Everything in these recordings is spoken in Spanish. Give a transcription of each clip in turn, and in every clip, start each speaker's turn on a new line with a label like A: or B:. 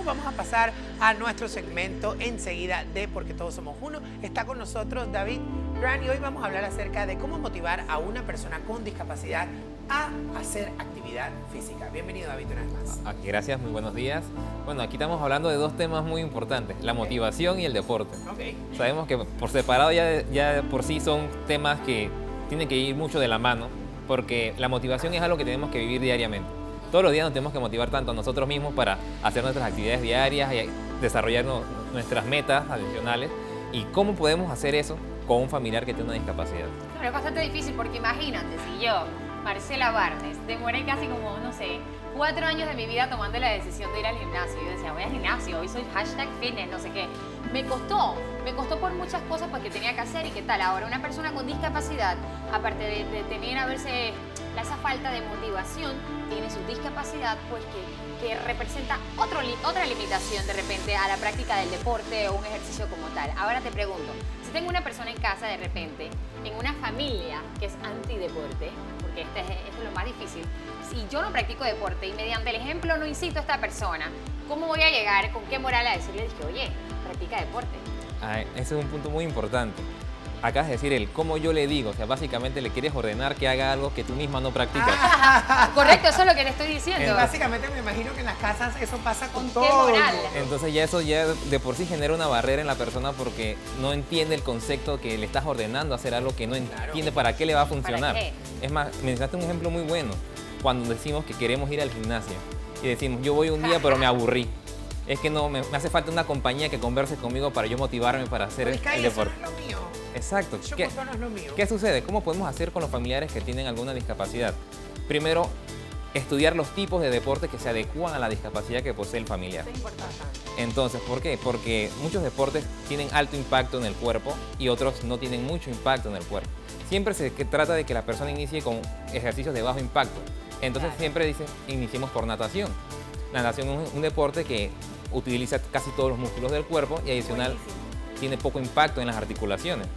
A: Bueno, vamos a pasar a nuestro segmento enseguida de Porque Todos Somos Uno. Está con nosotros David Grant y hoy vamos a hablar acerca de cómo motivar a una persona con discapacidad a hacer actividad física. Bienvenido, David, una vez más.
B: Gracias, muy buenos días. Bueno, aquí estamos hablando de dos temas muy importantes, la motivación y el deporte. Sabemos que por separado ya por sí son temas que tienen que ir mucho de la mano, porque la motivación es algo que tenemos que vivir diariamente. Todos los días nos tenemos que motivar tanto a nosotros mismos para hacer nuestras actividades diarias y desarrollar nuestras metas adicionales. ¿Y cómo podemos hacer eso con un familiar que tiene una discapacidad?
C: Claro, es bastante difícil porque imagínate, si yo, Marcela Barnes, demoré casi como, no sé, 4 años de mi vida tomando la decisión de ir al gimnasio. Yo decía, voy al gimnasio, hoy soy #fitness, no sé qué. Me costó por muchas cosas porque tenía que hacer y qué tal. Ahora, una persona con discapacidad, aparte de tener a verse esa falta de motivación, tiene su discapacidad, pues que representa otra limitación de repente a la práctica del deporte o un ejercicio como tal. Ahora te pregunto, si tengo una persona en casa de repente, en una familia que es antideporte, porque esto es lo más difícil, si yo no practico deporte y mediante el ejemplo no incito a esta persona, ¿cómo voy a llegar, con qué moral a decirle, oye, practica deporte?
B: Ese es un punto muy importante. Acabas de decir el cómo yo le digo, o sea, básicamente le quieres ordenar que haga algo que tú misma no practicas.
C: Correcto, eso es lo que le estoy diciendo.
A: Básicamente me imagino que en las casas eso pasa con
C: ¿Qué
A: todo.
C: moral?
B: Entonces ya eso ya de por sí genera una barrera en la persona porque no entiende el concepto que le estás ordenando a hacer algo que no entiende para qué le va a funcionar.
C: ¿Para qué?
B: Es más, mencionaste un ejemplo muy bueno, cuando decimos que queremos ir al gimnasio y decimos, yo voy un día pero me aburrí. Es que no, me hace falta una compañía que converse conmigo para yo motivarme para hacer el deporte.
A: Eso no es lo mío.
B: Exacto.
A: Eso no es lo mío.
B: ¿Qué sucede? ¿Cómo podemos hacer con los familiares que tienen alguna discapacidad? Primero, estudiar los tipos de deporte que se adecúan a la discapacidad que posee el familiar.
A: Eso es importante.
B: Entonces, ¿por qué? Porque muchos deportes tienen alto impacto en el cuerpo y otros no tienen mucho impacto en el cuerpo. Siempre se trata de que la persona inicie con ejercicios de bajo impacto. Entonces siempre dicen, iniciemos por natación. La natación es un deporte que utiliza casi todos los músculos del cuerpo y adicional tiene poco impacto en las articulaciones.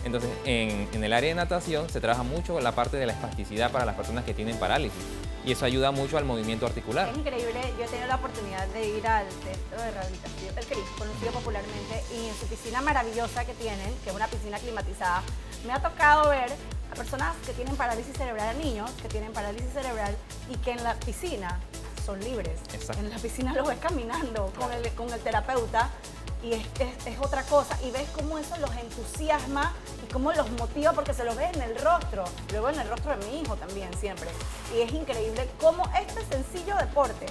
B: Entonces, en el área de natación se trabaja mucho la parte de la espasticidad para las personas que tienen parálisis y eso ayuda mucho al movimiento articular.
D: Es increíble, yo he tenido la oportunidad de ir al centro de rehabilitación del CRIS, conocido popularmente, y en su piscina maravillosa que tienen, que es una piscina climatizada, me ha tocado ver a personas que tienen parálisis cerebral, a niños que tienen parálisis cerebral y que en la piscina son libres.
B: Exacto.
D: En la piscina los ves caminando con el terapeuta y es otra cosa. Y ves cómo eso los entusiasma y cómo los motiva porque se los ve en el rostro. Luego en el rostro de mi hijo también siempre. Y es increíble cómo este sencillo deporte,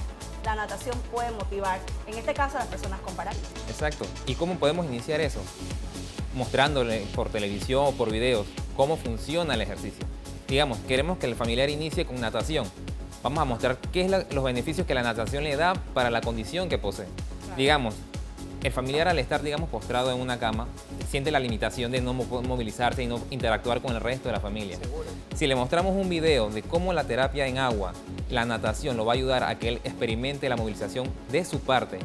D: la natación, puede motivar, en este caso a las personas con parálisis.
B: Exacto. ¿Y cómo podemos iniciar eso? Mostrándole por televisión o por videos cómo funciona el ejercicio. Digamos, queremos que el familiar inicie con natación. Vamos a mostrar qué es los beneficios que la natación le da para la condición que posee. Claro. Digamos, el familiar al estar, digamos, postrado en una cama, siente la limitación de no movilizarse y no interactuar con el resto de la familia.
A: Seguro.
B: Si le mostramos un video de cómo la terapia en agua, la natación, lo va a ayudar a que él experimente la movilización de su parte,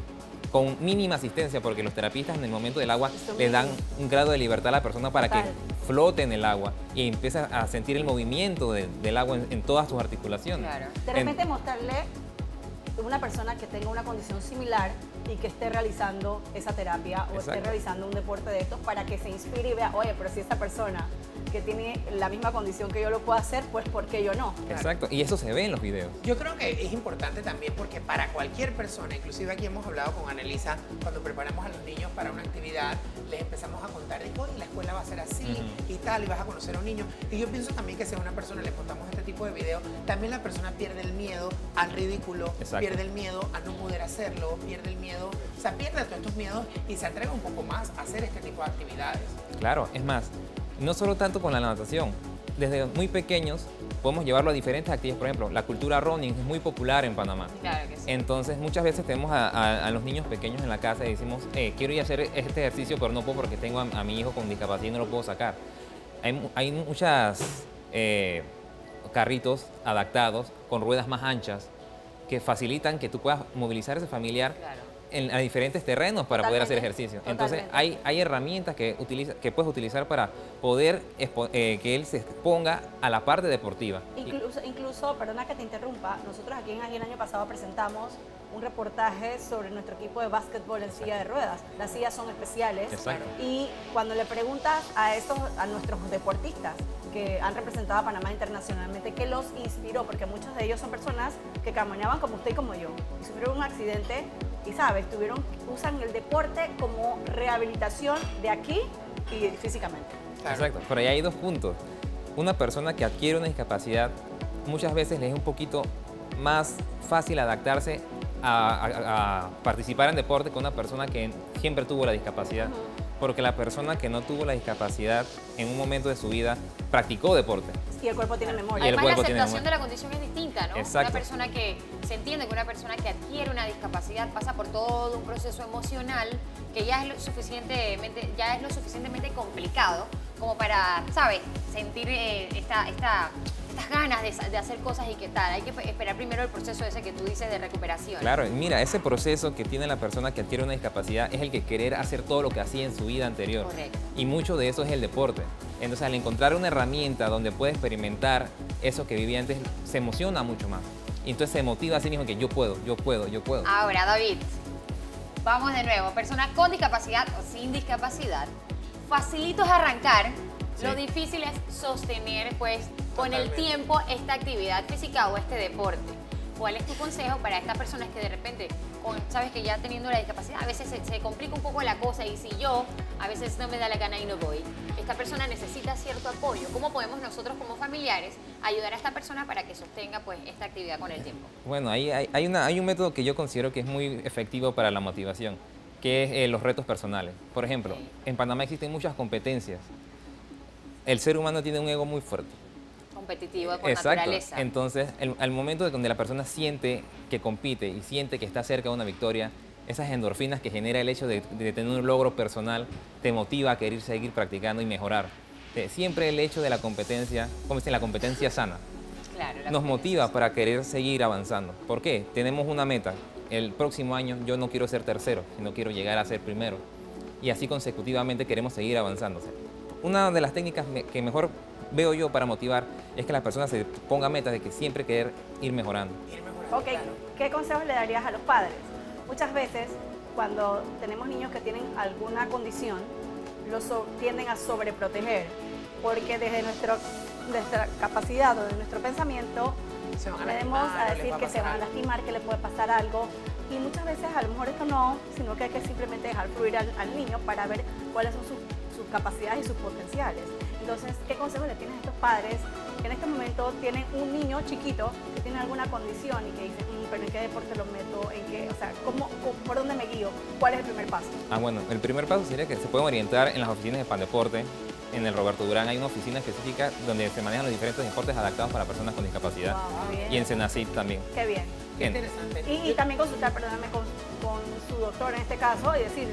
B: con mínima asistencia, porque los terapistas en el momento del agua le dan un grado de libertad a la persona para que flote en el agua y empiece a sentir el movimiento del agua en todas sus articulaciones.
C: Claro.
D: De repente mostrarle a una persona que tenga una condición similar y que esté realizando esa terapia o esté realizando un deporte de estos para que se inspire y vea, oye, pero si esta persona que tiene la misma condición que yo lo puedo hacer, pues ¿por qué yo no?
B: Exacto, y eso se ve en los videos.
A: Yo creo que es importante también porque para cualquier persona, inclusive aquí hemos hablado con Annelisa, cuando preparamos a los niños para una actividad, les empezamos a contar de la escuela va a ser así y tal, y vas a conocer a un niño. Y yo pienso también que si a una persona le contamos este tipo de videos, también la persona pierde el miedo al ridículo, pierde el miedo a no poder hacerlo, pierde el miedo, o sea, pierde todos estos miedos y se atreve un poco más a hacer este tipo de actividades.
B: Claro, es más, no solo tanto con la natación, desde muy pequeños podemos llevarlo a diferentes actividades. Por ejemplo, la cultura running es muy popular en Panamá.
C: Claro que sí.
B: Entonces, muchas veces tenemos a los niños pequeños en la casa y decimos, quiero ir a hacer este ejercicio, pero no puedo porque tengo a mi hijo con discapacidad y no lo puedo sacar. Hay muchas carritos adaptados con ruedas más anchas que facilitan que tú puedas movilizar a ese familiar a diferentes terrenos para poder hacer ejercicio. Entonces, hay herramientas que puedes utilizar para poder que él se exponga a la parte deportiva.
D: Incluso, perdona que te interrumpa, nosotros aquí en el año pasado presentamos un reportaje sobre nuestro equipo de básquetbol en silla de ruedas. Las sillas son especiales.
B: Exacto.
D: Y cuando le preguntas a nuestros deportistas que han representado a Panamá internacionalmente, ¿qué los inspiró? Porque muchos de ellos son personas que caminaban como usted y como yo, y sufrieron un accidente y, ¿sabes? Usan el deporte como rehabilitación de aquí y físicamente.
A: Claro.
B: Exacto, pero ahí hay dos puntos. Una persona que adquiere una discapacidad, muchas veces le es un poquito más fácil adaptarse a participar en deporte que una persona que siempre tuvo la discapacidad. Porque la persona que no tuvo la discapacidad en un momento de su vida practicó deporte.
D: Y el cuerpo tiene memoria.
B: Y el
C: Además,
B: cuerpo
C: la
B: tiene
C: aceptación
B: memoria.
C: de la condición es distinta, ¿no?
B: Exacto.
C: Una persona que se entiende que una persona que adquiere una discapacidad pasa por todo un proceso emocional que ya es lo suficientemente complicado como para, ¿sabes?, sentir estas ganas de hacer cosas y qué tal. Hay que esperar primero el proceso ese que tú dices de recuperación.
B: Claro, mira, ese proceso que tiene la persona que adquiere una discapacidad es el que querer hacer todo lo que hacía en su vida anterior.
C: Correcto.
B: Y mucho de eso es el deporte. Entonces, al encontrar una herramienta donde puede experimentar eso que vivía antes, se emociona mucho más. Y entonces se motiva a sí mismo que yo puedo.
C: Ahora, David, vamos de nuevo. Personas con discapacidad o sin discapacidad, facilito es arrancar.
B: Sí.
C: Lo difícil es sostener, pues, con el
A: Totalmente.
C: tiempo esta actividad física o este deporte. ¿Cuál es tu consejo para estas personas que de repente, sabes que ya teniendo la discapacidad, a veces se complica un poco la cosa y si yo a veces no me da la gana y no voy? Esta persona necesita cierto apoyo. ¿Cómo podemos nosotros como familiares ayudar a esta persona para que sostenga pues esta actividad con el tiempo?
B: Bueno, ahí hay un método que yo considero que es muy efectivo para la motivación, que es los retos personales. Por ejemplo, en Panamá existen muchas competencias. El ser humano tiene un ego muy fuerte.
C: Competitivo por
B: Exacto.
C: naturaleza.
B: Entonces, al momento de donde la persona siente que compite y siente que está cerca de una victoria, esas endorfinas que genera el hecho de tener un logro personal te motiva a querer seguir practicando y mejorar. Siempre el hecho de la competencia, como dicen, la competencia sana,
C: Claro, la
B: nos
C: competencia.
B: motiva para querer seguir avanzando. ¿Por qué? Tenemos una meta. El próximo año yo no quiero ser tercero, sino quiero llegar a ser primero. Y así consecutivamente queremos seguir avanzándose. Una de las técnicas que mejor veo yo para motivar es que la persona se ponga metas de que siempre querer ir mejorando.
A: Ir mejorando,
D: Ok,
A: claro.
D: ¿qué consejos le darías a los padres? Muchas veces, cuando tenemos niños que tienen alguna condición, tienden a sobreproteger, porque desde nuestra capacidad o de nuestro pensamiento,
A: Se van a
D: tendemos
A: lastimar,
D: a
A: o les
D: decir
A: va a
D: que se
A: pasar
D: van a
A: algo.
D: lastimar, que le puede pasar algo, y muchas veces a lo mejor esto no, sino que hay que simplemente dejar fluir al niño para ver cuáles son sus capacidades y sus potenciales. Entonces, ¿qué consejos le tienes a estos padres que en este momento tienen un niño chiquito que tiene alguna condición y que dicen, pero ¿en qué deporte lo meto? ¿En qué? O sea, ¿por dónde me guío? ¿Cuál es el primer paso?
B: Bueno, el primer paso sería que se pueden orientar en las oficinas de Pandeporte. En el Roberto Durán hay una oficina específica donde se manejan los diferentes deportes adaptados para personas con discapacidad.
D: Wow, muy bien.
B: Y en Senacid también.
D: Qué bien.
A: Qué
B: Bien.
A: interesante.
D: Y también consultar, perdóname, con su doctor en este caso y decir,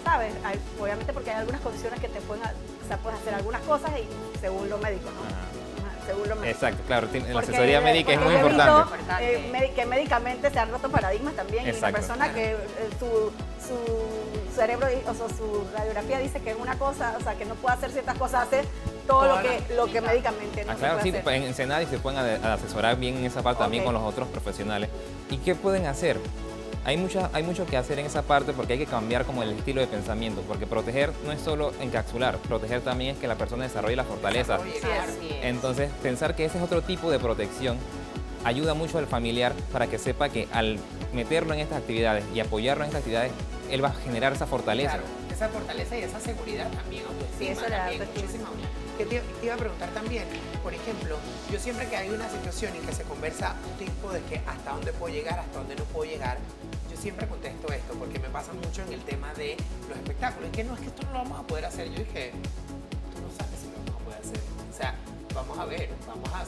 D: ¿sabes? Obviamente porque hay algunas condiciones que te pueden, o sea, puedes hacer algunas cosas y según lo médico, ¿no?
B: Ajá.
D: Ajá, según lo médico.
B: Exacto, claro, la
D: Porque-
B: asesoría médica es
D: porque
B: muy
D: yo he visto,
B: importante.
D: que médicamente se han roto paradigmas también y una
B: Exacto.
D: persona que su cerebro o sea, su radiografía dice que es una cosa, o sea, que no puede hacer ciertas cosas, hace todo
A: Toda
D: lo que médicamente no se
B: Claro, sí,
D: puede hacer.
B: en Senadi se pueden asesorar bien en esa parte también
D: Ok.
B: con los otros profesionales. ¿Y qué pueden hacer? Hay mucho que hacer en esa parte porque hay que cambiar como el estilo de pensamiento, porque proteger no es solo encapsular, proteger también es que la persona desarrolle la fortaleza.
A: Desarrolle,
C: Sí,
A: claro.
C: así es.
B: Entonces, pensar que ese es otro tipo de protección ayuda mucho al familiar para que sepa que al meterlo en estas actividades y apoyarlo en estas actividades, él va a generar esa fortaleza.
A: Claro, esa fortaleza y esa seguridad también, autoestima
D: Sí, eso le da
A: también,
D: autoestima.
A: muchísimo. Que te iba a preguntar también, por ejemplo, yo siempre que hay una situación en que se conversa un tipo de que hasta dónde puedo llegar, hasta dónde no puedo llegar, yo siempre contesto esto, porque me pasa mucho en el tema de los espectáculos, y que no es que esto no lo vamos a poder hacer. Yo dije, tú no sabes si lo vamos a poder hacer. O sea, vamos a ver, vamos a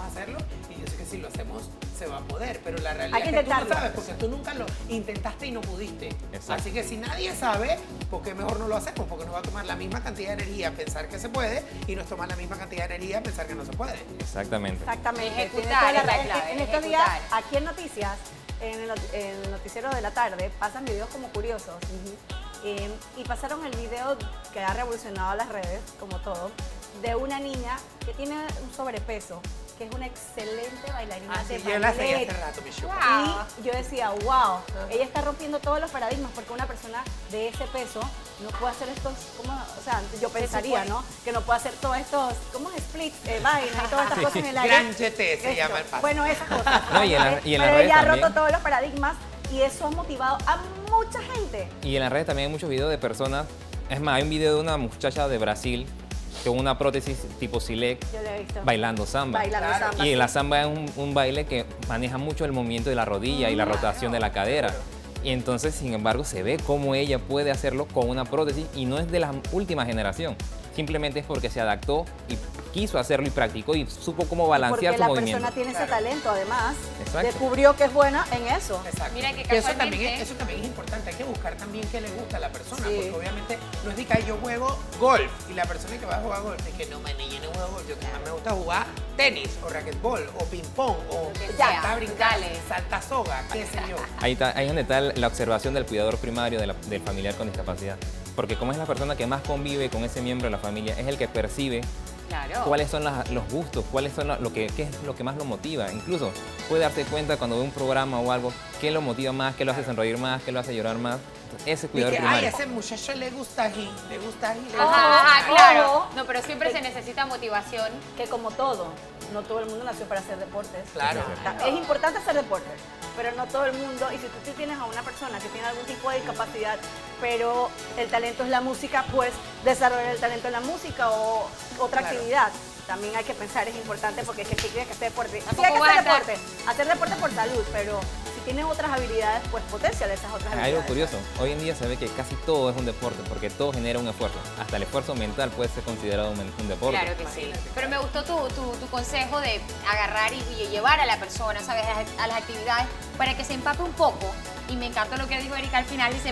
A: hacerlo, y yo sé que si lo hacemos se va a poder, pero la realidad
D: Hay que
A: es que tú no
D: intentarlo.
A: sabes, porque tú nunca lo intentaste y no pudiste.
B: Exacto.
A: Así que si nadie sabe, ¿por qué mejor no lo hacemos? Porque nos va a tomar la misma cantidad de energía pensar que se puede y nos toma la misma cantidad de energía pensar que no se puede.
B: Exactamente.
D: Exactamente.
C: Ejecutar
D: Tienes toda
C: es la
D: razón.
C: clave,
D: En estos
C: ejecutar.
D: días, aquí en Noticias, en el noticiero de la tarde, pasan videos como curiosos. Y pasaron el video que ha revolucionado las redes, como todo, de una niña que tiene un sobrepeso que es una excelente bailarina
A: Ah,
D: de
A: sí, yo la seguí
D: ballet.
A: hace rato, mi Shuka.
C: Wow.
D: Y yo decía, wow, ella está rompiendo todos los paradigmas porque una persona de ese peso no puede hacer estos, ¿cómo? O sea, yo pensaría, ¿no? Que no puede hacer todos estos, ¿cómo es? Splits, vainas y todas estas cosas en el aire.
A: Gran jeté se
D: Esto.
A: llama el paso.
D: Bueno, esas cosas.
B: No, y en las
D: Pero
B: redes
D: ella ha
B: también.
D: roto todos los paradigmas y eso ha motivado a mucha gente.
B: Y en las redes también hay muchos videos de personas. Es más, hay un video de una muchacha de Brasil con una prótesis tipo Silek
D: Yo lo he visto.
B: bailando samba.
D: Bailando
A: Claro.
D: samba.
B: Y
D: sí.
B: la samba es un baile que maneja mucho el movimiento de la rodilla y la rotación de la cadera. Y entonces, sin embargo, se ve cómo ella puede hacerlo con una prótesis y no es de la última generación. Simplemente es porque se adaptó y quiso hacerlo y practicó y supo cómo balancear
D: Porque
B: su
D: la
B: movimiento.
D: persona tiene ese
A: Claro.
D: talento, además.
B: Exacto.
D: Descubrió que es buena en eso.
A: Exacto.
C: Mira que
A: eso también,
C: casualmente-
A: eso también es importante. Hay que buscar también qué le gusta a la persona.
D: Sí.
A: Porque obviamente no es de que yo juego golf y la persona que va a jugar golf es que no, man, yo no juego golf. Yo más me gusta jugar tenis o racquetball o ping-pong o
C: Lo que
A: salta
C: sea,
A: a brincar,
C: dale.
A: salta soga, qué sé yo.
B: Ahí es donde está la observación del cuidador primario del familiar con discapacidad. Porque como es la persona que más convive con ese miembro de la familia, es el que percibe
C: Claro.
B: cuáles son los gustos, qué es lo que más lo motiva. Incluso puede darse cuenta cuando ve un programa o algo, qué lo motiva más, qué lo hace sonreír más, qué lo hace llorar más. Ese
A: Y
B: cuidador
A: que, ay, a
B: primario.
A: ese muchacho le gusta ají, le gusta ají, le gusta
C: Ajá,
D: Ojo.
C: claro. No, pero siempre se necesita motivación.
D: Que como todo, no todo el mundo nació para hacer deportes.
A: Claro.
D: Es importante hacer deportes, pero no todo el mundo. Y si tú tienes a una persona que tiene algún tipo de discapacidad, pero el talento es la música, pues desarrollar el talento en la música o otra
A: Claro.
D: actividad. También hay que pensar, es importante porque es que sí tienes que hacer deporte. Sí
C: Tampoco
D: hay que
C: vas a
D: hacer
C: estar-
D: deporte, hacer deporte por salud, pero si tienes otras habilidades, pues potencial esas otras
B: Hay
D: habilidades.
B: algo curioso, hoy en día se ve que casi todo es un deporte, porque todo genera un esfuerzo. Hasta el esfuerzo mental puede ser considerado un deporte.
C: Claro que sí. Pero me gustó tu consejo de agarrar y llevar a la persona, ¿sabes? A las actividades para que se empape un poco. Y me encantó lo que dijo Erika al final, y se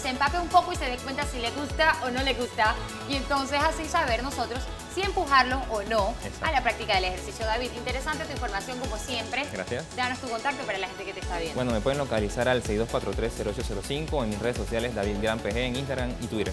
C: empape un poco y se dé cuenta si le gusta o no le gusta. Y entonces así saber nosotros si empujarlo o no
B: Exacto.
C: a la práctica del ejercicio. David, interesante tu información como siempre.
B: Gracias.
C: Danos tu contacto para la gente que te está viendo.
B: Bueno, me pueden localizar al 6243-0805 en mis redes sociales, David Gran PG en Instagram y Twitter.